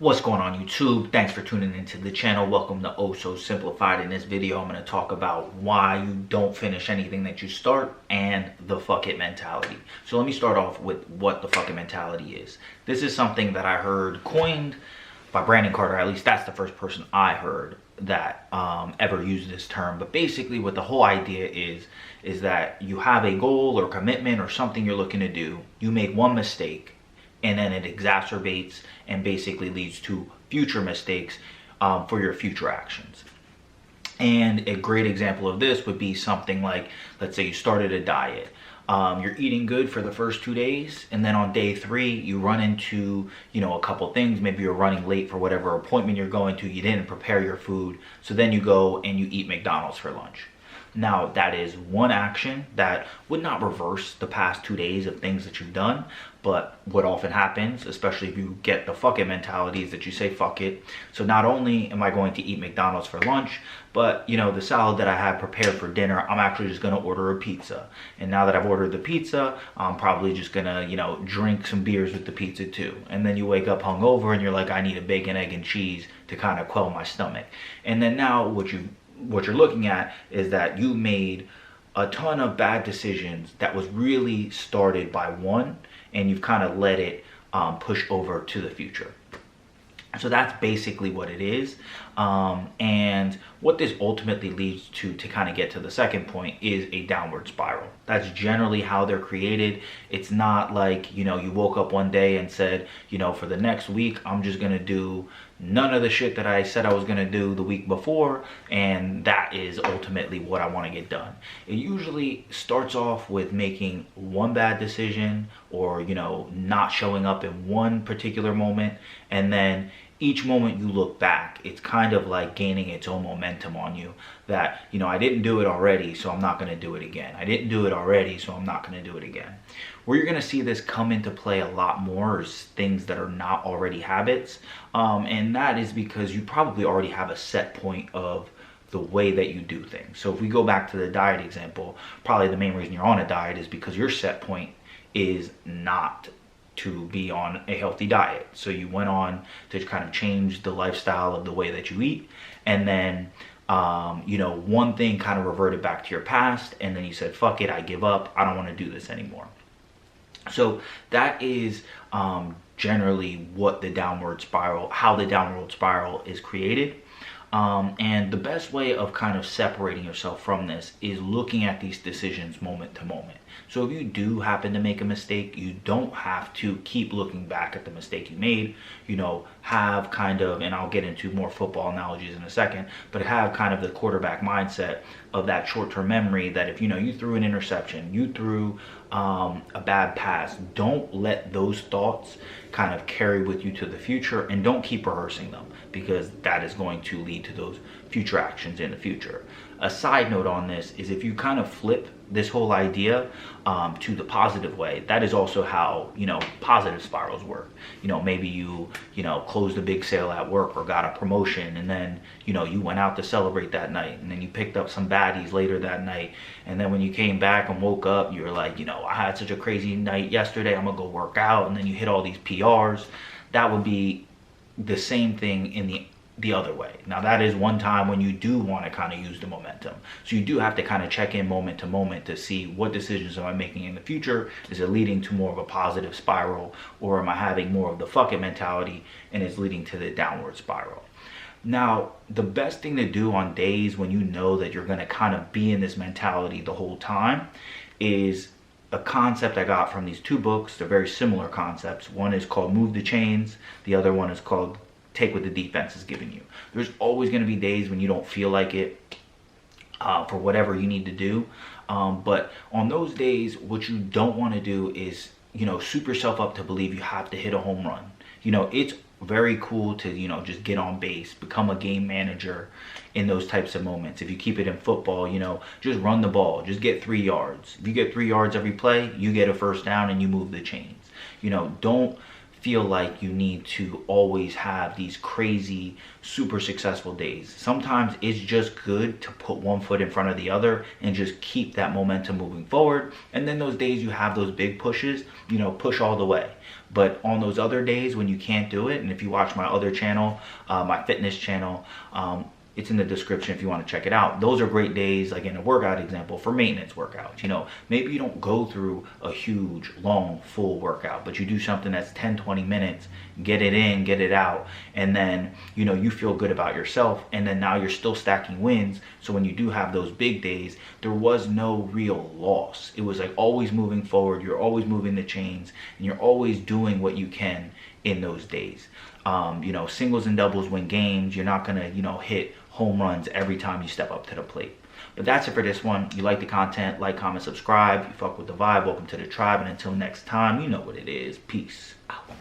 What's going on YouTube? Thanks for tuning into the channel. Welcome to Oh So Simplified. In this video, I'm going to talk about why you don't finish anything that you start and the fuck it mentality. So let me start off with what the fuck it mentality is. This is something that I heard coined by Brandon Carter. At least that's the first person I heard that ever used this term. But basically what the whole idea is that you have a goal or commitment or something you're looking to do. You make one mistake, and then it exacerbates and basically leads to future mistakes for your future actions. And a great example of this would be something like, let's say you started a diet. You're eating good for the first 2 days, and then on day 3 you run into a couple things. Maybe you're running late for whatever appointment you're going to. You didn't prepare your food, so then you go and you eat McDonald's for lunch. Now, that is one action that would not reverse the past 2 days of things that you've done, but what often happens, especially if you get the fuck it mentality, is that you say fuck it. So not only am I going to eat McDonald's for lunch, but the salad that I had prepared for dinner, I'm actually just going to order a pizza. And now that I've ordered the pizza, I'm probably just going to, drink some beers with the pizza too. And then you wake up hungover and you're like, I need a bacon, egg, and cheese to kind of quell my stomach. And then now what you're looking at is that you made a ton of bad decisions that was really started by one, and you've kind of let it push over to the future. So that's basically what it is. And what this ultimately leads to kind of get to the second point, is a downward spiral. That's generally how they're created. It's not like, you woke up one day and said, for the next week, I'm just going to do none of the shit that I said I was going to do the week before, and that is ultimately what I want to get done. It usually starts off with making one bad decision, or not showing up in one particular moment, and then each moment you look back, it's kind of like gaining its own momentum on you, that I didn't do it already, so I'm not going to do it again. I didn't do it already, so I'm not going to do it again. Where you're going to see this come into play a lot more is things that are not already habits, and that is because you probably already have a set point of the way that you do things. So if we go back to the diet example, probably the main reason you're on a diet is because your set point is not to be on a healthy diet. So you went on to kind of change the lifestyle of the way that you eat, and then one thing kind of reverted back to your past, and then you said, fuck it, I give up, I don't want to do this anymore. So that is generally what the downward spiral, how the downward spiral is created. And the best way of kind of separating yourself from this is looking at these decisions moment to moment. So if you do happen to make a mistake, you don't have to keep looking back at the mistake you made. Have kind of, and I'll get into more football analogies in a second, but have kind of the quarterback mindset of that short-term memory, that if you threw an interception, you threw a bad pass, don't let those thoughts kind of carry with you to the future, and don't keep rehearsing them, because that is going to lead to those future actions in the future. A side note on this is, if you kind of flip this whole idea to the positive way, that is also how positive spirals work. Maybe you closed a big sale at work or got a promotion, and then you went out to celebrate that night, and then you picked up some baddies later that night, and then when you came back and woke up, you were like, I had such a crazy night yesterday, I'm gonna go work out, and then you hit all these PRs. That would be the same thing in the other way. Now, that is one time when you do want to kind of use the momentum. So you do have to kind of check in moment to moment to see, what decisions am I making in the future? Is it leading to more of a positive spiral, or am I having more of the fuck it mentality and it's leading to the downward spiral? Now, the best thing to do on days when you know that you're going to kind of be in this mentality the whole time is a concept I got from these two books. They're very similar concepts. One is called Move the Chains. The other one is called Take What the Defense is Giving You. There's always going to be days when you don't feel like it for whatever you need to do. But on those days, what you don't want to do is, soup yourself up to believe you have to hit a home run. It's very cool to, just get on base, become a game manager in those types of moments. If you keep it in football, just run the ball, just get 3 yards. If you get 3 yards every play, you get a first down and you move the chains. Don't feel like you need to always have these crazy, super successful days. Sometimes it's just good to put one foot in front of the other and just keep that momentum moving forward. And then those days you have those big pushes, push all the way. But on those other days when you can't do it, and if you watch my other channel, my fitness channel, it's in the description if you want to check it out. Those are great days, like in a workout example, for maintenance workouts. You know, maybe you don't go through a huge, long, full workout, but you do something that's 10, 20 minutes, get it in, get it out, and then, you know, you feel good about yourself, and then now you're still stacking wins. So when you do have those big days, there was no real loss. It was like always moving forward, you're always moving the chains, and you're always doing what you can in those days. You know, singles and doubles win games. You're not gonna, you know, hit home runs every time you step up to the plate. But that's it for this one. You like the content, like, comment, subscribe. You fuck with the vibe, welcome to the tribe. And until next time, you know what it is. Peace out.